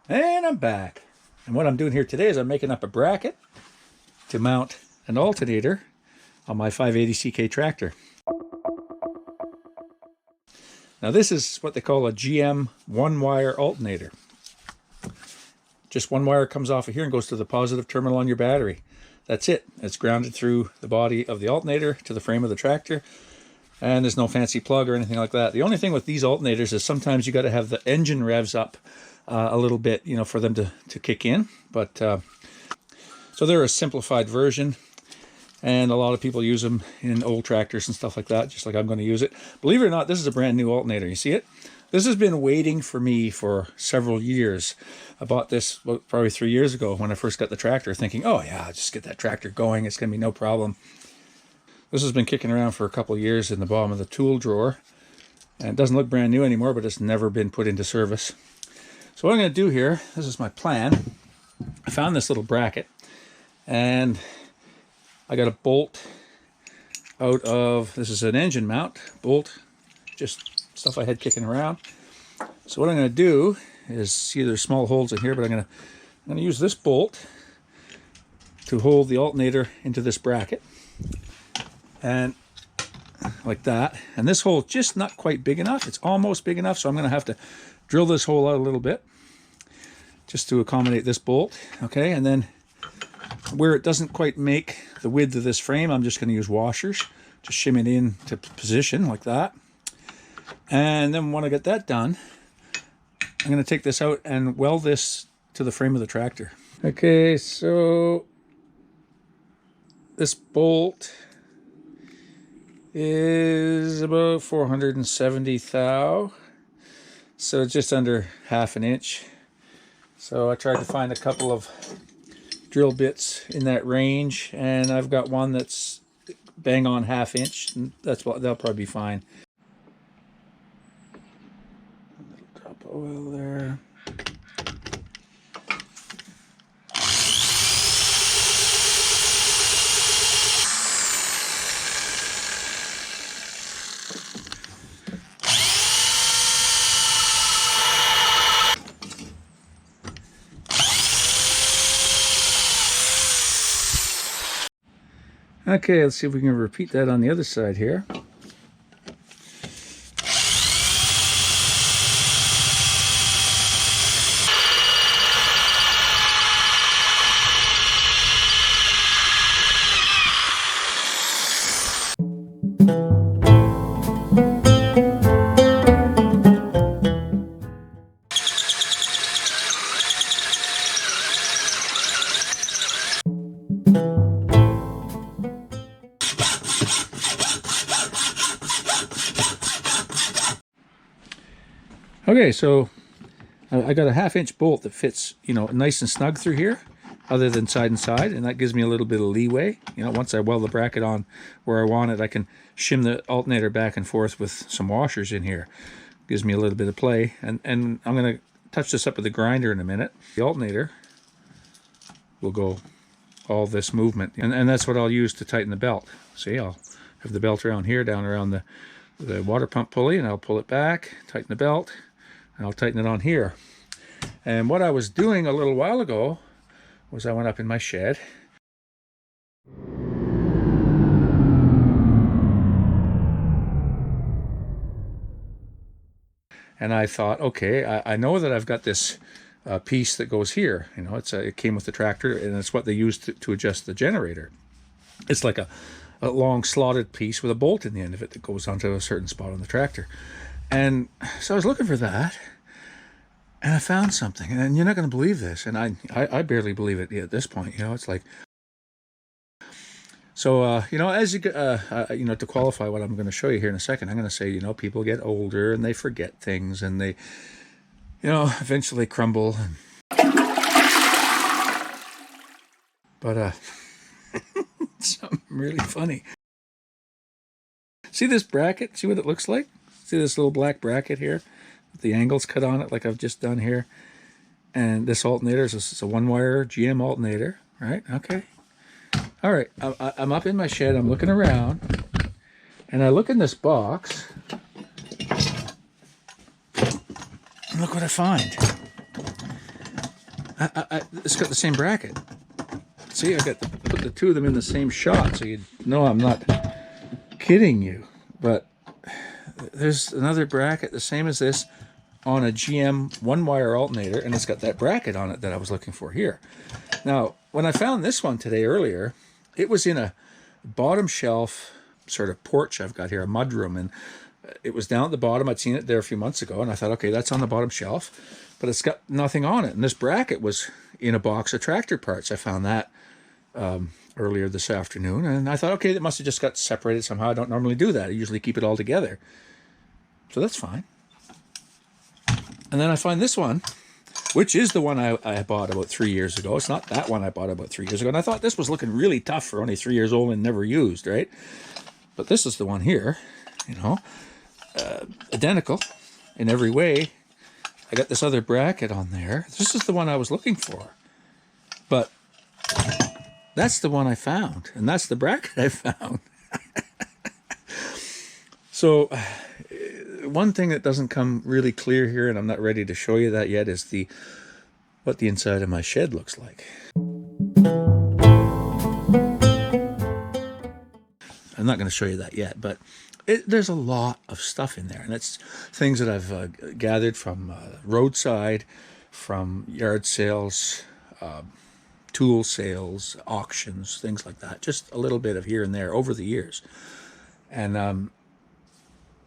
And I'm back. And what I'm doing here today is I'm making up a bracket to mount an alternator on my 580CK tractor. Now this is what they call a GM one-wire alternator. Just one wire comes off of here and goes to the positive terminal on your battery. That's it. It's grounded through the body of the alternator to the frame of the tractor. And there's no fancy plug or anything like that. The only thing with these alternators is sometimes you got to have the engine revs up a little bit, you know, for them to kick in. But so they're a simplified version, and a lot of people use them in old tractors and stuff like that, just like I'm going to use it. Believe it or not, this is a brand new alternator. You see it? This has been waiting for me for several years. I bought this probably 3 years ago when I first got the tractor, thinking, oh yeah, I'll just get that tractor going. It's going to be no problem. This has been kicking around for a couple of years in the bottom of the tool drawer. And it doesn't look brand new anymore, but it's never been put into service. So what I'm going to do here, this is my plan. I found this little bracket, and I got a bolt out of, this is an engine mount bolt, just stuff I had kicking around. So what I'm going to do is, see there's small holes in here, but I'm going to use this bolt to hold the alternator into this bracket, and like that. And this hole just not quite big enough. It's almost big enough, so I'm going to have to drill this hole out a little bit just to accommodate this bolt. Okay, and then where it doesn't quite make the width of this frame, I'm just going to use washers, just shim it in to position like that. And then when I get that done, I'm going to take this out and weld this to the frame of the tractor. Okay, so this bolt is about 470 thou, so it's just under ½ an inch. So I tried to find a couple of drill bits in that range, and I've got one that's bang on ½ inch, and that'll probably be fine. A little drop of oil there. Okay, let's see if we can repeat that on the other side here. Okay, so I got a ½ inch bolt that fits, you know, nice and snug through here, other than side and side, and that gives me a little bit of leeway. You know, once I weld the bracket on where I want it, I can shim the alternator back and forth with some washers in here. Gives me a little bit of play, and I'm going to touch this up with the grinder in a minute. The alternator will go all this movement, and that's what I'll use to tighten the belt. See, I'll have the belt around here, down around the water pump pulley, and I'll pull it back, tighten the belt, and I'll tighten it on here. And what I was doing a little while ago was I went up in my shed and I thought, okay, I know that I've got this piece that goes here. You know, it came with the tractor, and it's what they used to adjust the generator. It's like a long slotted piece with a bolt in the end of it that goes onto a certain spot on the tractor. And so I was looking for that, and I found something, and you're not going to believe this, and I barely believe it at this point. You know, it's like, so you know, as you you know, to qualify what I'm going to show you here in a second, I'm going to say, you know, people get older and they forget things, and they, you know, eventually crumble. But something really funny. See this bracket? See what it looks like? See this little black bracket here? The angles cut on it like I've just done here. And this alternator is a one-wire GM alternator, right? Okay. All right, I'm up in my shed. I'm looking around, and I look in this box, and look what I find. it's got the same bracket. See, I got to put the two of them in the same shot, so you know I'm not kidding you. But there's another bracket the same as this on a GM one-wire alternator, and it's got that bracket on it that I was looking for here. Now, when I found this one today earlier, it was in a bottom shelf sort of porch I've got here, a mudroom, and it was down at the bottom. I'd seen it there a few months ago, and I thought, okay, that's on the bottom shelf, but it's got nothing on it. And this bracket was in a box of tractor parts. I found that earlier this afternoon, and I thought, okay, that must have just got separated somehow. I don't normally do that. I usually keep it all together. So that's fine. And then I find this one, which is the one I bought about 3 years ago. It's not that one I bought about 3 years ago. And I thought this was looking really tough for only 3 years old and never used, right? But this is the one here, you know, identical in every way. I got this other bracket on there. This is the one I was looking for. But that's the one I found, and that's the bracket I found. So one thing that doesn't come really clear here, and I'm not ready to show you that yet, is what the inside of my shed looks like. I'm not going to show you that yet, but there's a lot of stuff in there, and it's things that I've gathered from roadside, from yard sales, tool sales, auctions, things like that. Just a little bit of here and there over the years. And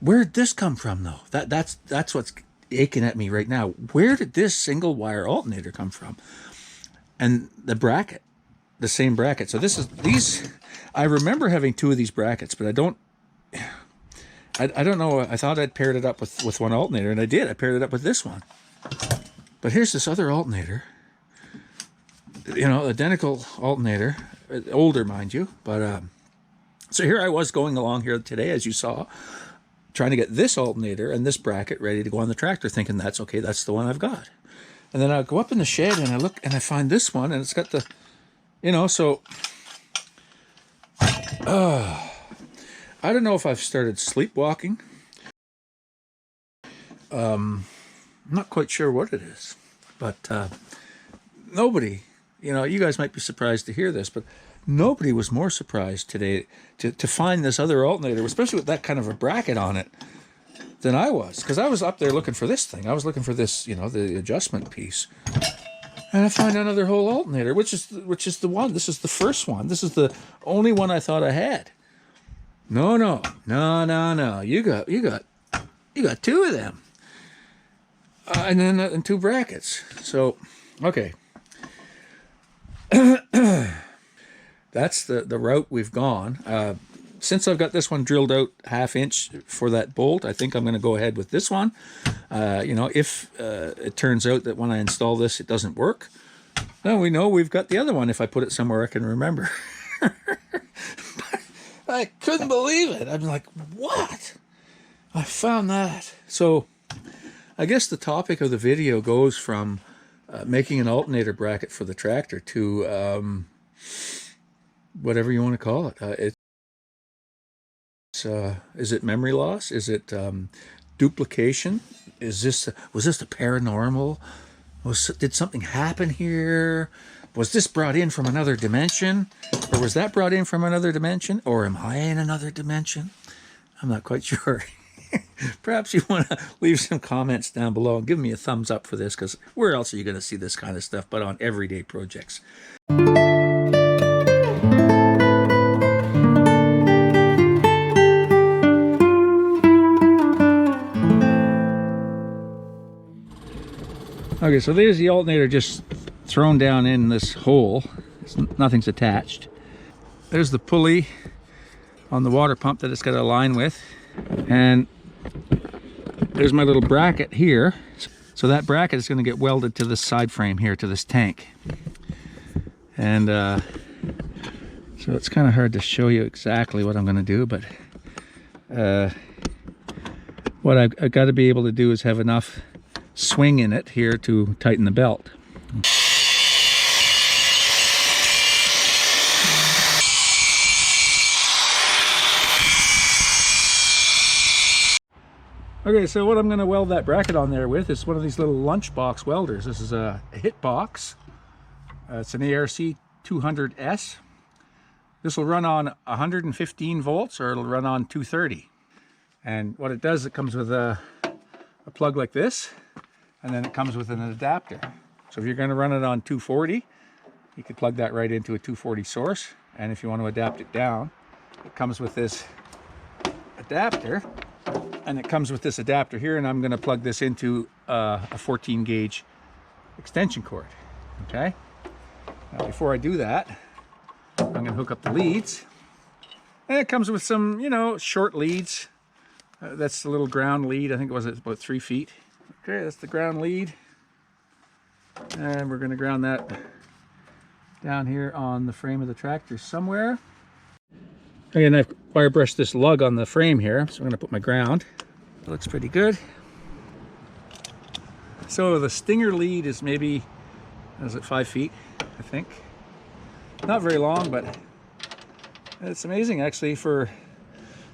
where did this come from, though? That's what's aching at me right now. Where did this single wire alternator come from? And the bracket, the same bracket. So these. I remember having two of these brackets, but I don't know. I thought I'd paired it up with one alternator, and I did. I paired it up with this one. But here's this other alternator. You know, identical alternator, older, mind you. But so here I was going along here today, as you saw, trying to get this alternator and this bracket ready to go on the tractor, thinking that's okay, that's the one I've got. And then I go up in the shed and I look and I find this one, and it's got the, you know, so I don't know if I've started sleepwalking. I'm not quite sure what it is, but nobody, you know, you guys might be surprised to hear this, but nobody was more surprised today to find this other alternator, especially with that kind of a bracket on it, than I was. Because I was up there looking for this thing. I was looking for this, you know, the adjustment piece. And I find another whole alternator, which is the one. This is the first one. This is the only one I thought I had. No. You got two of them. And then and two brackets. So, okay. That's the route we've gone. Since I've got this one drilled out 1/2 inch for that bolt, I think I'm going to go ahead with this one. You know, if it turns out that when I install this it doesn't work, then we know we've got the other one if I put it somewhere I can remember. I couldn't believe it. I'm like, what? I found that. So I guess the topic of the video goes from making an alternator bracket for the tractor to whatever you want to call it. Is it memory loss? Is it duplication? Was this the paranormal? Did something happen here? Was this brought in from another dimension? Or was that brought in from another dimension? Or am I in another dimension? I'm not quite sure. Perhaps you want to leave some comments down below and give me a thumbs up for this, because where else are you going to see this kind of stuff but on everyday projects? Okay, so there's the alternator just thrown down in this hole. Nothing's attached. There's the pulley on the water pump that it's got to align with. And there's my little bracket here. So that bracket is going to get welded to this side frame here, to this tank. And so it's kind of hard to show you exactly what I'm going to do, but what I've got to be able to do is have enough swing in it here to tighten the belt. Okay, so what I'm going to weld that bracket on there with is one of these little lunchbox welders. This is a Hitbox. It's an ARC 200S. This will run on 115 volts or it'll run on 230. And what it does, it comes with a plug like this, and then it comes with an adapter. So if you're going to run it on 240, you could plug that right into a 240 source. And if you want to adapt it down, it comes with this adapter. And it comes with this adapter here, and I'm going to plug this into a 14 gauge extension cord. Okay. Now before I do that, I'm going to hook up the leads, and it comes with some, you know, short leads. That's the little ground lead. I think it was about 3 feet. Okay, that's the ground lead, and we're going to ground that down here on the frame of the tractor somewhere. Again, I've wire brushed this lug on the frame here, so I'm going to put my ground. It looks pretty good. So the stinger lead is maybe, is it 5 feet, I think. Not very long, but it's amazing actually. For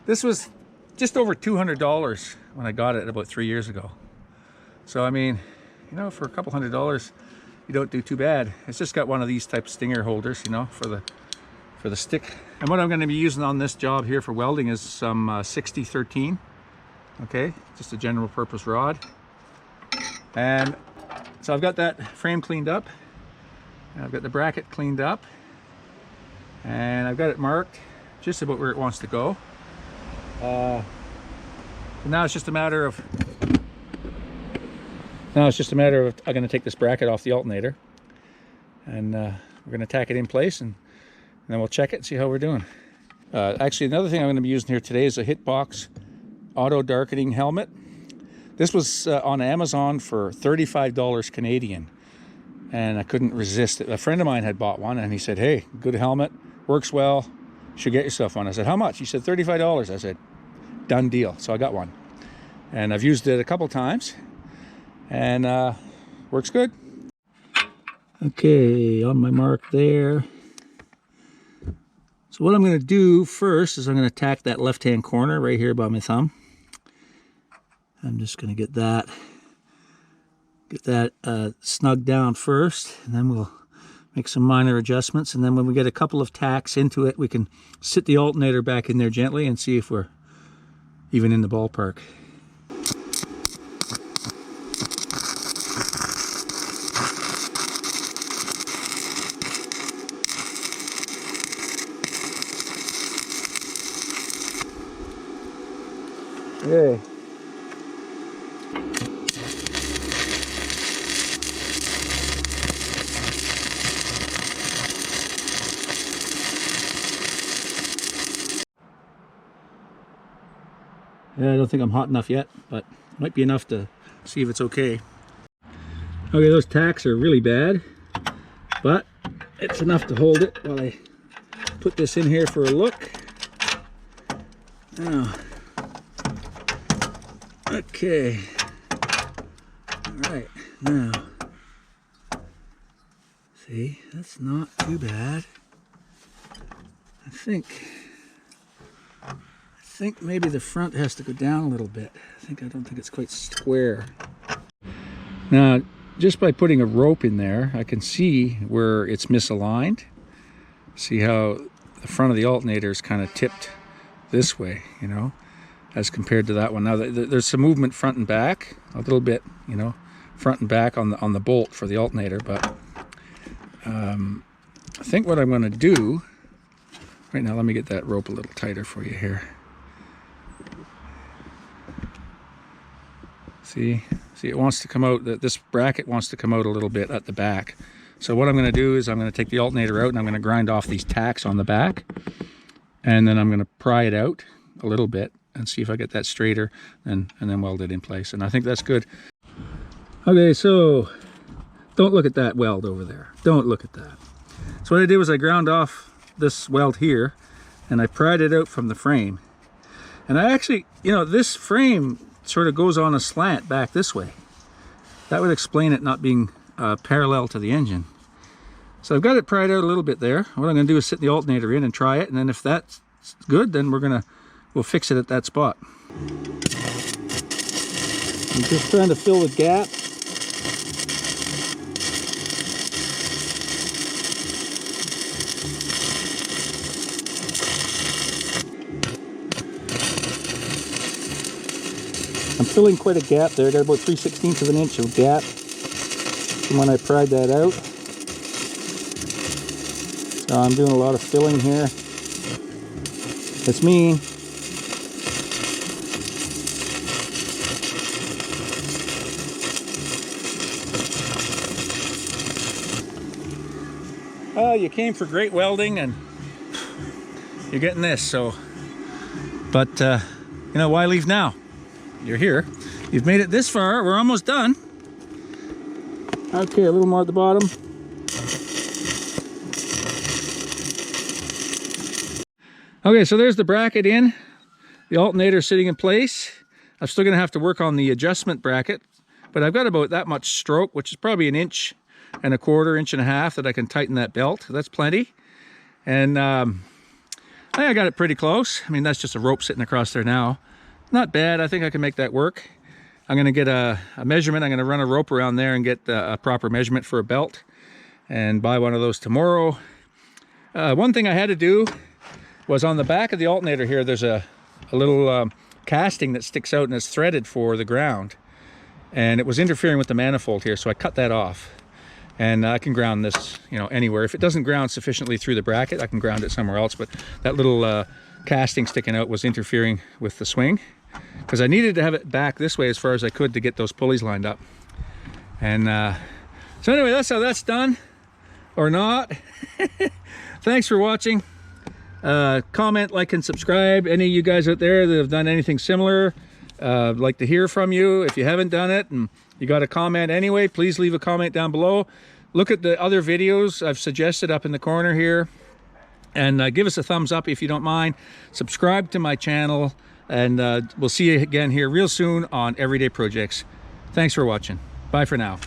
this was just over $200 when I got it about 3 years ago. So I mean, you know, for a couple $100, you don't do too bad. It's just got one of these type stinger holders, you know, for the stick. And what I'm going to be using on this job here for welding is some 6013. Okay, just a general purpose rod. And so I've got that frame cleaned up, and I've got the bracket cleaned up, and I've got it marked just about where it wants to go. So now it's just a matter of I'm going to take this bracket off the alternator, and we're going to tack it in place, and then we'll check it and see how we're doing. Actually, another thing I'm going to be using here today is a Hitbox auto darkening helmet. This was on Amazon for $35 Canadian, and I couldn't resist it. A friend of mine had bought one, and he said, "Hey, good helmet, works well, you should get yourself one." I said, "How much?" He said, $35. I said, "Done deal." So I got one, and I've used it a couple times, and works good. Okay, on my mark there. So what I'm going to do first is I'm going to tack that left-hand corner right here by my thumb. I'm just going to get that snugged down first, and then we'll make some minor adjustments. And then when we get a couple of tacks into it, we can sit the alternator back in there gently and see if we're even in the ballpark. Okay. Yeah, I don't think I'm hot enough yet, but it might be enough to see if it's okay. Okay, those tacks are really bad, but it's enough to hold it while I put this in here for a look. Now, okay, all right, now, see, that's not too bad. I think maybe the front has to go down a little bit. I don't think it's quite square. Now, just by putting a rope in there, I can see where it's misaligned. See how the front of the alternator is kind of tipped this way, you know, as compared to that one. Now, there's some movement front and back, a little bit, you know, front and back on the bolt for the alternator, but I think what I'm going to do right now, let me get that rope a little tighter for you here. See, it wants to come out, this bracket wants to come out a little bit at the back. So what I'm going to do is I'm going to take the alternator out, and I'm going to grind off these tacks on the back, and then I'm going to pry it out a little bit and see if I get that straighter, and then weld it in place. And I think that's good. Okay, so don't look at that weld over there. Don't look at that. So what I did was I ground off this weld here, and I pried it out from the frame. And I actually, you know, this frame sort of goes on a slant back this way. That would explain it not being parallel to the engine. So I've got it pried out a little bit there. What I'm going to do is sit the alternator in and try it, and then if that's good, then we'll fix it at that spot. I'm just trying to fill the gap. I'm filling quite a gap there. I got about 3/16 of an inch of gap from when I pried that out. So I'm doing a lot of filling here. That's me. Oh, you came for great welding and you're getting this, so. But, you know, why leave now? You're here. You've made it this far. We're almost done. Okay, a little more at the bottom. Okay, so there's the bracket in. The alternator sitting in place. I'm still going to have to work on the adjustment bracket, but I've got about that much stroke, which is probably 1.25 inches, 1.5 inches that I can tighten that belt. That's plenty. And I think I got it pretty close. I mean, that's just a rope sitting across there now. Not bad. I think I can make that work. I'm going to get a measurement. I'm going to run a rope around there and get a proper measurement for a belt and buy one of those tomorrow. One thing I had to do was on the back of the alternator here, there's a little casting that sticks out and is threaded for the ground. And it was interfering with the manifold here, so I cut that off. And I can ground this, you know, anywhere. If it doesn't ground sufficiently through the bracket, I can ground it somewhere else. But that little casting sticking out was interfering with the swing, because I needed to have it back this way as far as I could to get those pulleys lined up. And so anyway, that's how that's done, or not. Thanks for watching. Comment, like, and subscribe. Any of you guys out there that have done anything similar, I'd like to hear from you. If you haven't done it and you got a comment anyway, please leave a comment down below. Look at the other videos I've suggested up in the corner here, and give us a thumbs up if you don't mind. Subscribe to my channel, and we'll see you again here real soon on Everyday Projects. Thanks for watching. Bye for now.